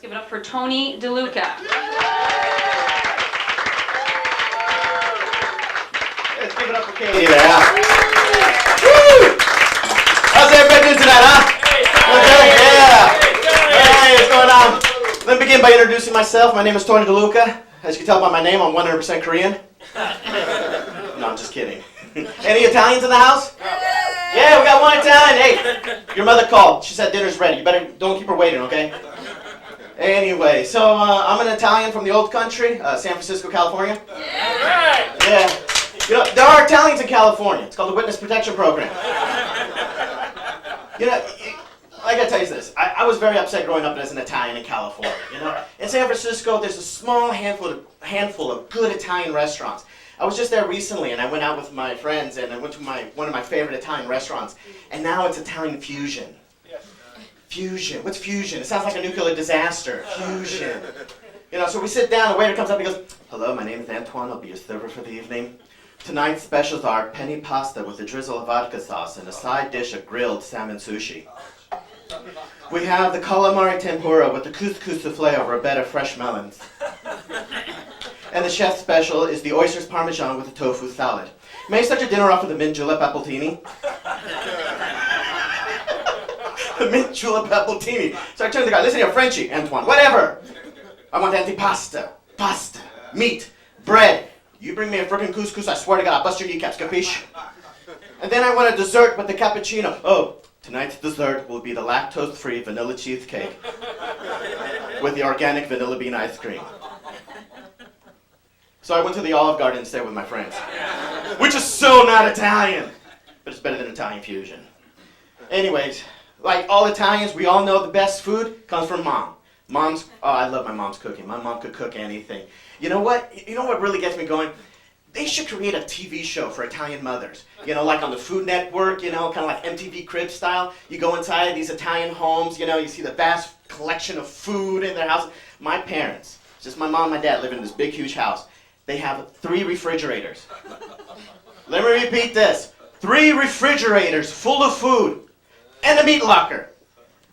give it up for Tony DeLuca. Let's give it up for Katie there, huh? Woo! How's everybody doing tonight, huh? Hey, what's going on? Let me begin by introducing myself. My name is Tony DeLuca. As you can tell by my name, I'm 100% Korean. No, I'm just kidding. Any Italians in the house? Yeah, we got one Italian. Hey, your mother called. She said dinner's ready. You better don't keep her waiting, okay? Anyway, so I'm an Italian from the old country, San Francisco, California. Yeah. You know, there are Italians in California. It's called the Witness Protection Program. You know, I gotta tell you this. I was very upset growing up as an Italian in California. You know, in San Francisco, there's a small handful of good Italian restaurants. I was just there recently, and I went out with my friends, and I went to one of my favorite Italian restaurants, and now it's Italian fusion. Fusion. What's fusion? It sounds like a nuclear disaster. Fusion. You know, so we sit down, the waiter comes up, and he goes, "Hello, my name is Antoine. I'll be your server for the evening. Tonight's specials are penny pasta with a drizzle of vodka sauce and a side dish of grilled salmon sushi. We have the calamari tempura with the couscous souffle over a bed of fresh melons. And the chef's special is the oysters parmesan with a tofu salad. May I start your dinner off with a mint julep appletini?" The mint julep appletini. So I turned to the guy, "Listen here, Frenchie, Antoine, whatever. I want antipasta, pasta, meat, bread. You bring me a frickin' couscous, I swear to God, I'll bust your kneecaps, capiche? And then I want a dessert with the cappuccino. Oh, tonight's dessert will be the lactose-free vanilla cheesecake with the organic vanilla bean ice cream." So I went to the Olive Garden and stayed with my friends, which is so not Italian, but it's better than Italian fusion. Anyways, like all Italians, we all know the best food comes from mom. I love my mom's cooking. My mom could cook anything. You know what? You know what really gets me going? They should create a TV show for Italian mothers. You know, like on the Food Network, you know, kind of like MTV Crib style. You go inside these Italian homes, you know, you see the vast collection of food in their house. My parents, just my mom and my dad, live in this big, huge house. They have 3 refrigerators. Let me repeat this. 3 refrigerators full of food and a meat locker.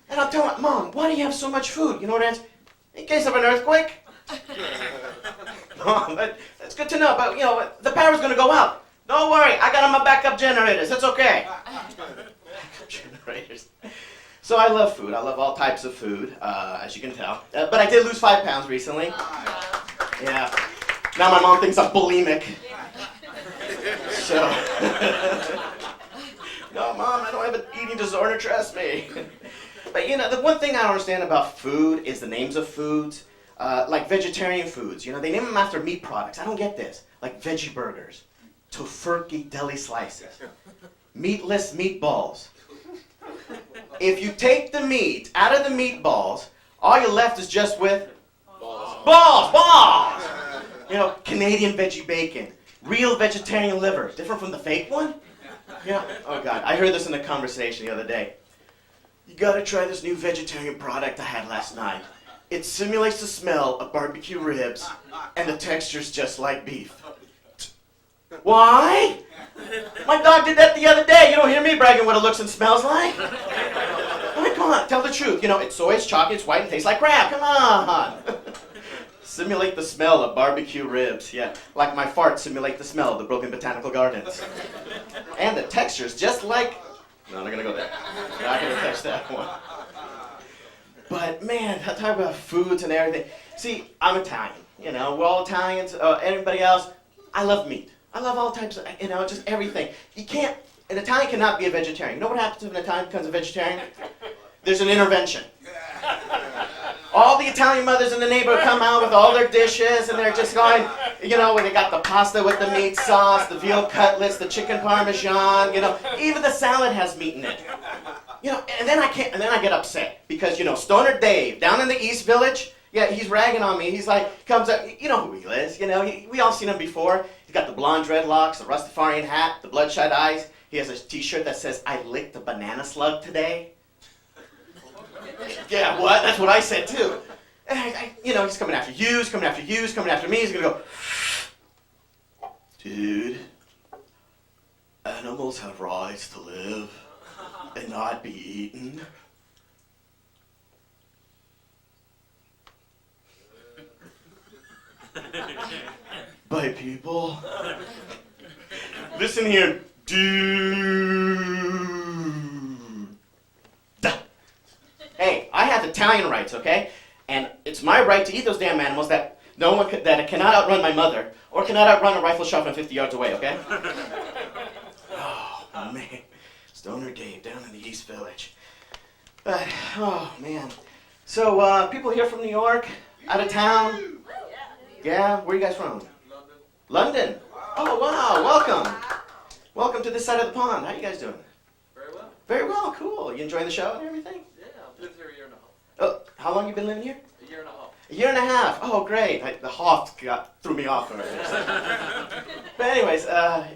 And I'll tell them, "Mom, why do you have so much food?" You know what it is? In case of an earthquake. Mom, that's good to know, but you know, the power's gonna go out. Don't worry, I got my backup generators, it's okay. Backup generators. So I love food, I love all types of food, as you can tell. But I did lose 5 pounds recently. Yeah. Now my mom thinks I'm bulimic. So, no, Mom, I don't have an eating disorder, trust me. But you know, the one thing I don't understand about food is the names of foods. Like vegetarian foods, you know, they name them after meat products. I don't get this. Like veggie burgers, tofurkey deli slices, meatless meatballs. If you take the meat out of the meatballs, all you're left is just with balls. You know, Canadian veggie bacon, real vegetarian liver, different from the fake one. Yeah. Oh God, I heard this in a conversation the other day. "You gotta try this new vegetarian product I had last night. It simulates the smell of barbecue ribs, and the texture's just like beef." Why? My dog did that the other day. You don't hear me bragging what it looks and smells like. I mean, come on, tell the truth. You know, it's soy, it's chocolate, it's white, and tastes like crap. Come on. Simulate the smell of barbecue ribs. Yeah, like my farts simulate the smell of the Brooklyn Botanical Gardens. And the texture's just like... No, I'm not gonna go there. Not gonna touch that one. But man, I talk about foods and everything. See, I'm Italian. You know, we're all Italians. Everybody else, I love meat. I love all types of, you know, just everything. An Italian cannot be a vegetarian. You know what happens if an Italian becomes a vegetarian? There's an intervention. All the Italian mothers in the neighborhood come out with all their dishes, and they're just going, you know, when they got the pasta with the meat sauce, the veal cutlets, the chicken parmesan, you know, even the salad has meat in it. You know, and then I get upset because, you know, Stoner Dave down in the East Village, yeah, he's ragging on me. He's like, comes up, you know who he is, you know, we all seen him before. He's got the blonde dreadlocks, the Rastafarian hat, the bloodshot eyes. He has a t-shirt that says, "I licked a banana slug today." Yeah, what? That's what I said too. And you know, he's coming after you, he's coming after you, he's coming after me. He's gonna go, "Dude, animals have rights to live and not be eaten." right, people. Listen here, dude. Hey, I have Italian rights, okay? And it's my right to eat those damn animals that that cannot outrun my mother or cannot outrun a rifle shot from 50 yards away, okay? Oh, man. Stoner Dave down in the East Village. Oh, man. So, people here from New York? Out of town? Yeah? Where are you guys from? London. Oh, wow. Welcome. Welcome to this side of the pond. How you guys doing? Very well. Very well. Cool. You enjoying the show and everything? Yeah, I've lived here a year and a half. Oh, how long you been living here? A year and a half. A year and a half. Oh, great. The Hoff threw me off already. But anyways,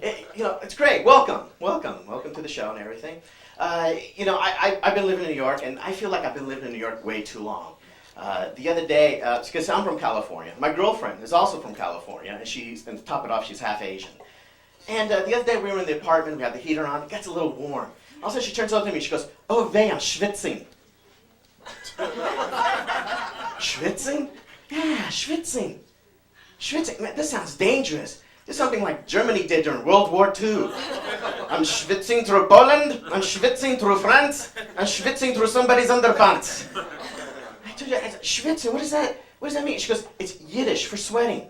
it's great. Welcome to the show and everything. I've been living in New York, and I feel like I've been living in New York way too long. The other day, because I'm from California, my girlfriend is also from California, and to top it off, she's half Asian. And the other day, we were in the apartment, we had the heater on, it gets a little warm. All of a sudden, she turns over to me, she goes, "Oh, weh, I'm schwitzing." Schwitzing? Yeah, schwitzing. Schwitzing, man, this sounds dangerous. This is something like Germany did during World War II. I'm schwitzing through Poland, I'm schwitzing through France, I'm schwitzing through somebody's underpants. I told you, schwitzing, what does that mean? She goes, it's Yiddish for sweating.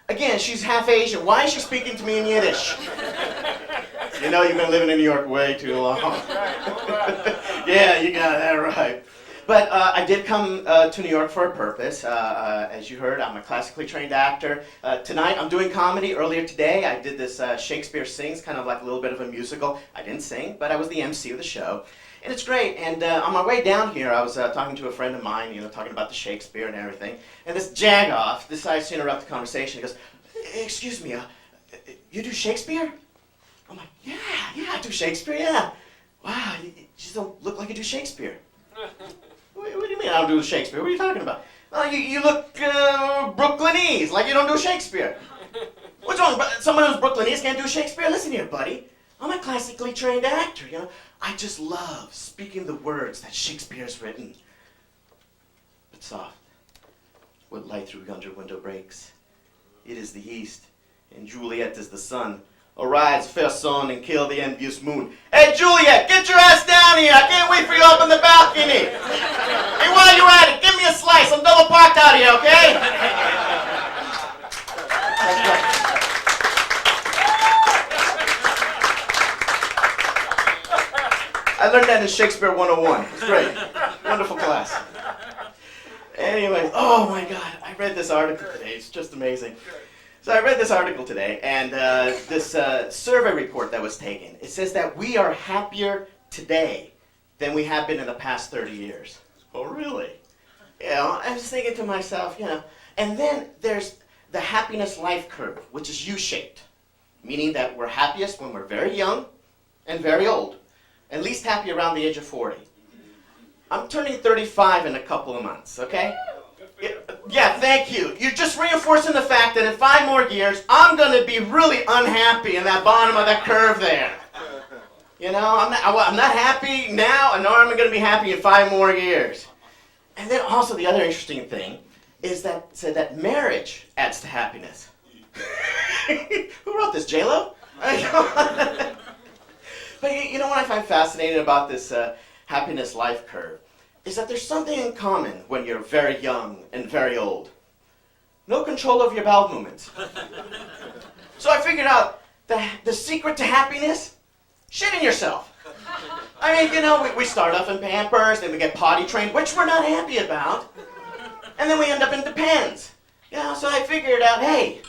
Again, she's half Asian. Why is she speaking to me in Yiddish? You know you've been living in New York way too long. Yeah, you got that right. But I did come to New York for a purpose. As you heard, I'm a classically trained actor. Tonight I'm doing comedy. Earlier today I did this Shakespeare Sings, kind of like a little bit of a musical. I didn't sing, but I was the MC of the show. And it's great. And on my way down here, I was talking to a friend of mine, talking about the Shakespeare and everything. And this jagoff decides to interrupt the conversation. He goes, "Excuse me, you do Shakespeare?" I'm like, yeah, I do Shakespeare, yeah. Wow, you just don't look like you do Shakespeare. What do you mean I don't do Shakespeare? What are you talking about? Well, you look Brooklynese, like you don't do Shakespeare. What's wrong? Someone who's Brooklynese can't do Shakespeare? Listen here, buddy. I'm a classically trained actor, I just love speaking the words that Shakespeare's written. But soft, what light through yonder window breaks. It is the east, and Juliet is the sun. Arise, fair sun, and kill the envious moon. Hey, Juliet, get your ass down here. I can't wait for you up on the balcony. Hey, while you're at it, give me a slice. I'm double parked out here, okay? I learned that in Shakespeare 101. It's great. Wonderful class. Anyway, oh my God, I read this article today. It's just amazing. So I read this article today, and this survey report that was taken, it says that we are happier today than we have been in the past 30 years. Oh, really? I was thinking to myself, and then there's the happiness life curve, which is U-shaped, meaning that we're happiest when we're very young and very old, and least happy around the age of 40. I'm turning 35 in a couple of months, okay? Yeah, thank you. You're just reinforcing the fact that in 5 more years, I'm going to be really unhappy in that bottom of that curve there. I'm not happy now, and nor am I going to be happy in 5 more years. And then also the other interesting thing is that said that marriage adds to happiness. Who wrote this, J-Lo? But you know what I find fascinating about this happiness life curve? Is that there's something in common when you're very young and very old. No control over your bowel movements. So I figured out the secret to happiness, shitting yourself. I mean, we start off in Pampers, then we get potty trained, which we're not happy about, and then we end up in Depends. So I figured out, hey,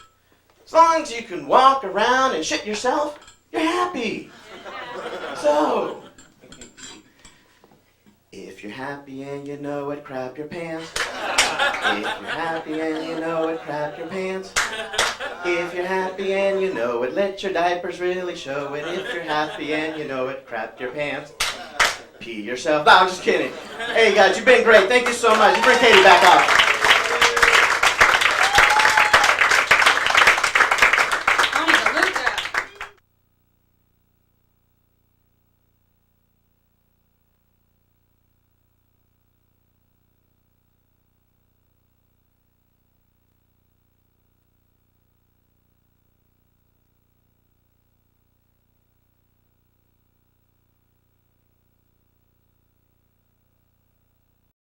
as long as you can walk around and shit yourself, you're happy. So, if you're happy and you know it, crap your pants. If you're happy and you know it, crap your pants. If you're happy and you know it, let your diapers really show it. If you're happy and you know it, crap your pants. Pee yourself. No, I'm just kidding. Hey guys, you've been great. Thank you so much. You bring Katie back out.